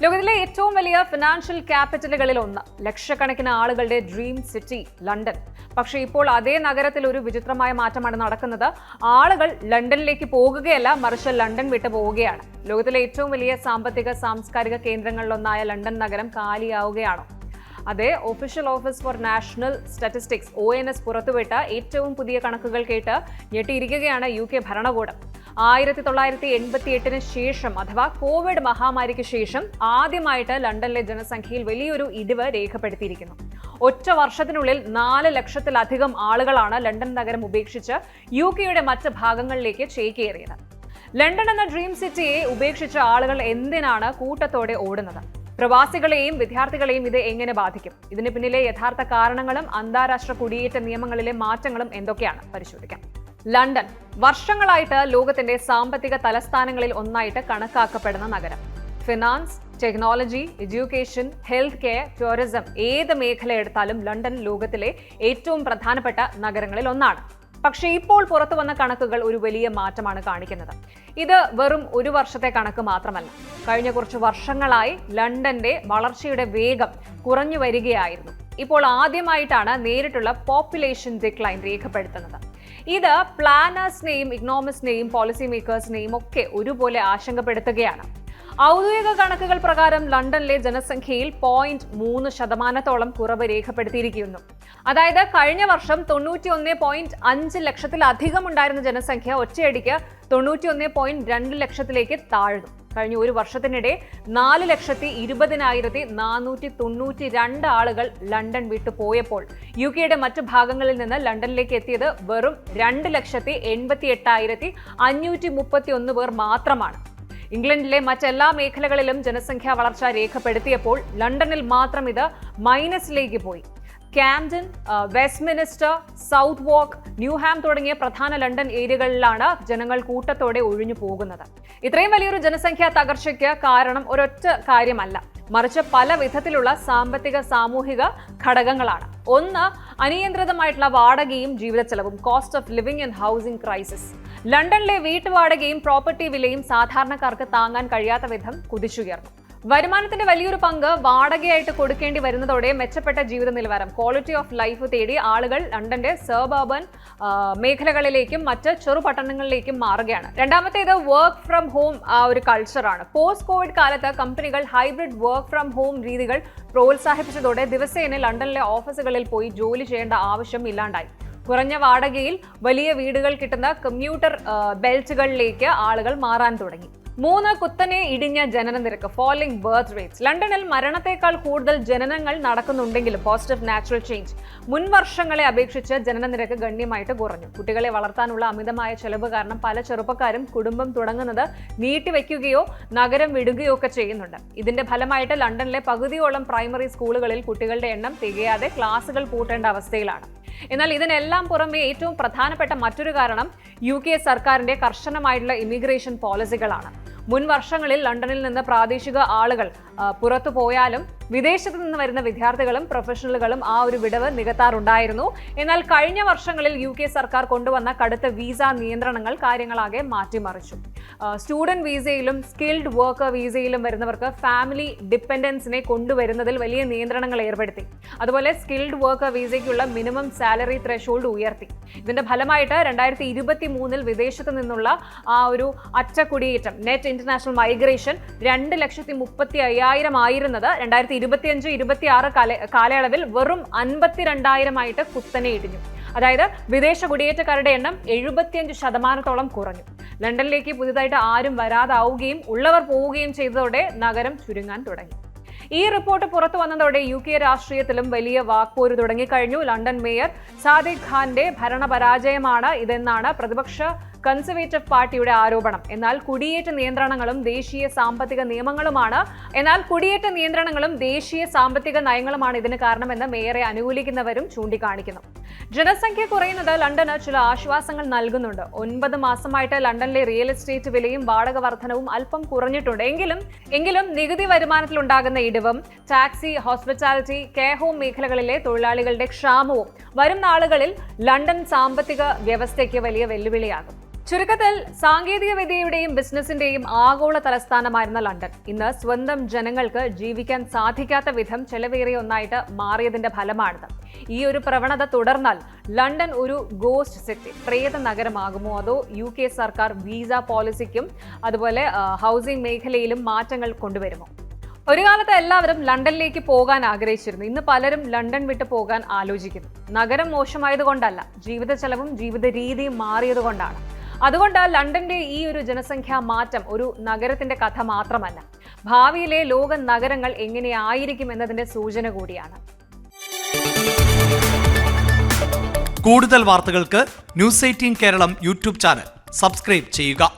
ലോകത്തിലെ ഏറ്റവും വലിയ ഫിനാൻഷ്യൽ ക്യാപിറ്റലുകളിൽ ഒന്ന്, ലക്ഷക്കണക്കിന് ആളുകളുടെ ഡ്രീം സിറ്റി ലണ്ടൻ. പക്ഷേ ഇപ്പോൾ അതേ നഗരത്തിൽ ഒരു വിചിത്രമായ മാറ്റമാണ് നടക്കുന്നത്. ആളുകൾ ലണ്ടനിലേക്ക് പോകുകയല്ല, മറിച്ച് ലണ്ടൻ വിട്ടു പോവുകയാണ്. ലോകത്തിലെ ഏറ്റവും വലിയ സാമ്പത്തിക സാംസ്കാരിക കേന്ദ്രങ്ങളിലൊന്നായ ലണ്ടൻ നഗരം കാലിയാവുകയാണോ? അതെ, official office four national statistics ONS പുറത്തുവിട്ട ഏറ്റവും പുതിയ കണക്കുകൾ കേട്ട് ഞെട്ടിയിരിക്കുകയാണ് UK ഭരണകൂടം. 1988 ശേഷം, അഥവാ കോവിഡ് മഹാമാരിക്ക് ശേഷം ആദ്യമായിട്ട് ലണ്ടനിലെ ജനസംഖ്യയിൽ വലിയൊരു ഇടിവ് രേഖപ്പെടുത്തിയിരിക്കുന്നു. ഒറ്റ വർഷത്തിനുള്ളിൽ 4 ലക്ഷത്തിലധികം ആളുകളാണ് ലണ്ടൻ നഗരം ഉപേക്ഷിച്ച് UKയുടെ മറ്റ് ഭാഗങ്ങളിലേക്ക് ചേക്കേറിയത്. ലണ്ടൻ എന്ന ഡ്രീം സിറ്റിയെ ഉപേക്ഷിച്ച ആളുകൾ എന്തിനാണ് കൂട്ടത്തോടെ ഓടുന്നത്? പ്രവാസികളെയും വിദ്യാർത്ഥികളെയും ഇത് എങ്ങനെ ബാധിക്കും? ഇതിന് പിന്നിലെ യഥാർത്ഥ കാരണങ്ങളും അന്താരാഷ്ട്ര കുടിയേറ്റ നിയമങ്ങളിലെ മാറ്റങ്ങളും എന്തൊക്കെയാണ് പരിശോധിക്കാം. ലണ്ടൻ വർഷങ്ങളായിട്ട് ലോകത്തിന്റെ സാമ്പത്തിക തലസ്ഥാനങ്ങളിൽ ഒന്നായിട്ട് കണക്കാക്കപ്പെടുന്ന നഗരം. Finance, technology, education, health care, tourism, ഏത് മേഖല എടുത്താലും ലണ്ടൻ ലോകത്തിലെ ഏറ്റവും പ്രധാനപ്പെട്ട നഗരങ്ങളിൽ ഒന്നാണ്. പക്ഷേ ഇപ്പോൾ പുറത്തു വന്ന കണക്കുകൾ ഒരു വലിയ മാറ്റമാണ് കാണിക്കുന്നത്. ഇത് വെറും ഒരു വർഷത്തെ കണക്ക് മാത്രമല്ല. കഴിഞ്ഞ കുറച്ച് വർഷങ്ങളായി ലണ്ടന്റെ വളർച്ചയുടെ വേഗം കുറഞ്ഞു വരികയായിരുന്നു. ഇപ്പോൾ ആദ്യമായിട്ടാണ് നേരിട്ടുള്ള പോപ്പുലേഷൻ ഡിക്ലൈൻ രേഖപ്പെടുത്തുന്നത്. ഇത് പ്ലാനേഴ്സിനെയും ഇക്കണോമിസ്റ്റിനെയും പോളിസി മേക്കേഴ്സിനെയും ഒക്കെ ഒരുപോലെ ആശങ്കപ്പെടുത്തുകയാണ്. ഔദ്യോഗിക കണക്കുകൾ പ്രകാരം ലണ്ടനിലെ ജനസംഖ്യയിൽ 0.3% കുറവ് രേഖപ്പെടുത്തിയിരിക്കുന്നു. അതായത് കഴിഞ്ഞ വർഷം 91.5 ലക്ഷത്തിലധികം ഉണ്ടായിരുന്ന ജനസംഖ്യ ഒറ്റയടിക്ക് 91.2 ലക്ഷത്തിലേക്ക് താഴ്ന്നു. കഴിഞ്ഞ ഒരു വർഷത്തിനിടെ 4,20,492 ആളുകൾ ലണ്ടൻ വിട്ടു പോയപ്പോൾ UKയുടെ മറ്റു ഭാഗങ്ങളിൽ നിന്ന് ലണ്ടനിലേക്ക് എത്തിയത് വെറും 2,88,531 പേർ മാത്രമാണ്. ഇംഗ്ലണ്ടിലെ മറ്റെല്ലാ മേഖലകളിലും ജനസംഖ്യാ വളർച്ച രേഖപ്പെടുത്തിയപ്പോൾ ലണ്ടനിൽ മാത്രം ഇത് മൈനസിലേക്ക് പോയി. കാംഡൻ, വെസ്റ്റ്മിനിസ്റ്റർ, സൗത്ത് വാക്ക്, ന്യൂഹാം തുടങ്ങിയ പ്രധാന ലണ്ടൻ ഏരിയകളിലാണ് ജനങ്ങൾ കൂട്ടത്തോടെ ഒഴിഞ്ഞു പോകുന്നത്. ഇത്രയും വലിയൊരു ജനസംഖ്യാ തകർച്ചയ്ക്ക് കാരണം ഒരൊറ്റ കാര്യമല്ല, മറിച്ച് പല വിധത്തിലുള്ള സാമ്പത്തിക സാമൂഹിക ഘടകങ്ങളാണ്. ഒന്ന്, അനിയന്ത്രിതമായിട്ടുള്ള വാടകയും ജീവിത ചെലവും, cost of living and housing crisis. ലണ്ടനിലെ വീട്ടുവാടകയും പ്രോപ്പർട്ടി വിലയും സാധാരണക്കാർക്ക് താങ്ങാൻ കഴിയാത്ത വിധം കുതിച്ചുയർന്നു. വരുമാനത്തിന്റെ വലിയൊരു പങ്ക് വാടകയായിട്ട് കൊടുക്കേണ്ടി വരുന്നതോടെ മെച്ചപ്പെട്ട ജീവിത നിലവാരം, ക്വാളിറ്റി ഓഫ് ലൈഫ് തേടി ആളുകൾ ലണ്ടന്റെ സബർബൻ മേഖലകളിലേക്കും മറ്റ് ചെറുപട്ടണങ്ങളിലേക്കും മാറുകയാണ്. രണ്ടാമത്തേത് വർക്ക് ഫ്രം ഹോം ഒരു കൾച്ചറാണ്. പോസ്റ്റ് കോവിഡ് കാലത്ത് കമ്പനികൾ ഹൈബ്രിഡ് വർക്ക് ഫ്രം ഹോം രീതികൾ പ്രോത്സാഹിപ്പിച്ചതോടെ ദിവസേന ലണ്ടനിലെ ഓഫീസുകളിൽ പോയി ജോലി ചെയ്യേണ്ട ആവശ്യം ഇല്ലാണ്ടായി. കുറഞ്ഞ വാടകയിൽ വലിയ വീടുകൾ കിട്ടുന്ന കമ്മ്യൂട്ടർ ബെൽറ്റുകളിലേക്ക് ആളുകൾ മാറാൻ തുടങ്ങി. 3, കുത്തനെ ഇടിഞ്ഞ ജനന നിരക്ക്, ഫാളിംഗ് ബർത്ത് റേറ്റ്സ്. ലണ്ടനിൽ മരണത്തെക്കാൾ കൂടുതൽ ജനനങ്ങൾ നടക്കുന്നുണ്ടെങ്കിലും പോസിറ്റീവ് നാച്ചുറൽ ചേഞ്ച്. മുൻ വർഷങ്ങളെ അപേക്ഷിച്ച് ജനന നിരക്ക് ഗണ്യമായിട്ട് കുറഞ്ഞു. കുട്ടികളെ വളർത്താനുള്ള അമിതമായ ചെലവ് കാരണം പല ചെറുപ്പക്കാരും കുടുംബം തുടങ്ങുന്നത് നീട്ടിവെക്കുകയോ നഗരം വിടുകയോ ഒക്കെ ചെയ്യുന്നുണ്ട്. ഇതിന്റെ ഫലമായിട്ട് ലണ്ടനിലെ പകുതിയോളം പ്രൈമറി സ്കൂളുകളിൽ കുട്ടികളുടെ എണ്ണം തികയാതെ ക്ലാസുകൾ പൂട്ടേണ്ട അവസ്ഥയിലാണ്. എന്നാൽ ഇതിനെല്ലാം പുറമെ ഏറ്റവും പ്രധാനപ്പെട്ട മറ്റൊരു കാരണം UK സർക്കാരിന്റെ കർശനമായിട്ടുള്ള ഇമിഗ്രേഷൻ പോളിസികളാണ്. മുൻ വർഷങ്ങളിൽ ലണ്ടനിൽ നിന്ന് പ്രാദേശിക ആളുകൾ പുറത്തു പോയാലും വിദേശത്ത് നിന്ന് വരുന്ന വിദ്യാർത്ഥികളും പ്രൊഫഷണലുകളും ആ ഒരു വിടവ് നികത്താറുണ്ടായിരുന്നു. എന്നാൽ കഴിഞ്ഞ വർഷങ്ങളിൽ UK സർക്കാർ കൊണ്ടുവന്ന കടുത്ത വിസ നിയന്ത്രണങ്ങൾ കാര്യങ്ങളാകെ മാറ്റിമറിച്ചു. സ്റ്റുഡന്റ് വിസയിലും സ്കിൽഡ് വർക്കർ വിസയിലും വരുന്നവർക്ക് ഫാമിലി ഡിപ്പെൻഡൻസിനെ കൊണ്ടുവരുന്നതിൽ വലിയ നിയന്ത്രണങ്ങൾ ഏർപ്പെടുത്തി. അതുപോലെ സ്കിൽഡ് വർക്കർ വിസയ്ക്കുള്ള മിനിമം സാലറി ത്രെഷോൾഡ് ഉയർത്തി. ഇതിന്റെ ഫലമായിട്ട് 2023 വിദേശത്ത് നിന്നുള്ള ആ ഒരു അറ്റകുടിയേറ്റം, നെറ്റ് ഇന്റർനാഷണൽ മൈഗ്രേഷൻ 2,30,500 ആയിരുന്നത് 2025-26 കാലയളവിൽ വെറും 52,000 കുത്തനെ ഇടിഞ്ഞു. അതായത് വിദേശ കുടിയേറ്റക്കാരുടെ എണ്ണം 75% കുറഞ്ഞു. ലണ്ടനിലേക്ക് പുതുതായിട്ട് ആരും വരാതാവുകയും ഉള്ളവർ പോവുകയും ചെയ്തതോടെ നഗരം ചുരുങ്ങാൻ തുടങ്ങി. ഈ റിപ്പോർട്ട് പുറത്തു വന്നതോടെ UK രാഷ്ട്രീയത്തിലും വലിയ വാക്പോര് തുടങ്ങിക്കഴിഞ്ഞു. ലണ്ടൻ മേയർ സാദിഖ് ഖാന്റെ ഭരണപരാജയമാണ് ഇതെന്നാണ് പ്രതിപക്ഷ കൺസർവേറ്റീവ് പാർട്ടിയുടെ ആരോപണം. എന്നാൽ കുടിയേറ്റ നിയന്ത്രണങ്ങളും ദേശീയ സാമ്പത്തിക നയങ്ങളുമാണ് ഇതിന് കാരണമെന്ന് മേയറെ അനുകൂലിക്കുന്നവരും ചൂണ്ടിക്കാണിക്കുന്നു. ജനസംഖ്യ കുറയുന്നത് ലണ്ടന് ചില ആശ്വാസങ്ങൾ നൽകുന്നുണ്ട്. 9 മാസമായിട്ട് ലണ്ടനിലെ റിയൽ എസ്റ്റേറ്റ് വിലയും വാടക വർധനവും അല്പം കുറഞ്ഞിട്ടുണ്ട്. എങ്കിലും നികുതി വരുമാനത്തിലുണ്ടാകുന്ന ഇടിവും ടാക്സി, ഹോസ്പിറ്റാലിറ്റി, കെയർ ഹോം മേഖലകളിലെ തൊഴിലാളികളുടെ ക്ഷാമവും വരും നാളുകളിൽ ലണ്ടൻ സാമ്പത്തിക വ്യവസ്ഥയ്ക്ക് വലിയ വെല്ലുവിളിയാകും. ചുരുക്കത്തിൽ സാങ്കേതിക വിദ്യയുടെയും ബിസിനസിന്റെയും ആഗോള തലസ്ഥാനമായിരുന്ന ലണ്ടൻ ഇന്ന് സ്വന്തം ജനങ്ങൾക്ക് ജീവിക്കാൻ സാധിക്കാത്ത വിധം ചെലവേറിയ ഒന്നായിട്ട് മാറിയതിന്റെ ഫലമാണിത്. ഈ ഒരു പ്രവണത തുടർന്നാൽ ലണ്ടൻ ഒരു ഗോസ്റ്റ് സിറ്റി, പ്രേത നഗരമാകുമോ, അതോ UK സർക്കാർ വിസ പോളിസിക്കും അതുപോലെ ഹൗസിംഗ് മേഖലയിലും മാറ്റങ്ങൾ കൊണ്ടുവരുമോ? ഒരു കാലത്ത് എല്ലാവരും ലണ്ടനിലേക്ക് പോകാൻ ആഗ്രഹിച്ചിരുന്നു. ഇന്ന് പലരും ലണ്ടൻ വിട്ടു പോകാൻ ആലോചിക്കുന്നു. നഗരം മോശമായതുകൊണ്ടല്ല, ജീവിത ചെലവും ജീവിത രീതിയും മാറിയതുകൊണ്ടാണ്. അതുകൊണ്ട് ലണ്ടന്റെ ഈ ഒരു ജനസംഖ്യാ മാറ്റം ഒരു നഗരത്തിന്റെ കഥ മാത്രമല്ല, ഭാവിയിലെ ലോക നഗരങ്ങൾ എങ്ങനെയായിരിക്കും എന്നതിന്റെ സൂചന കൂടിയാണ്. കൂടുതൽ വാർത്തകൾക്ക് News 18 Keralam YouTube channel subscribe ചെയ്യുക.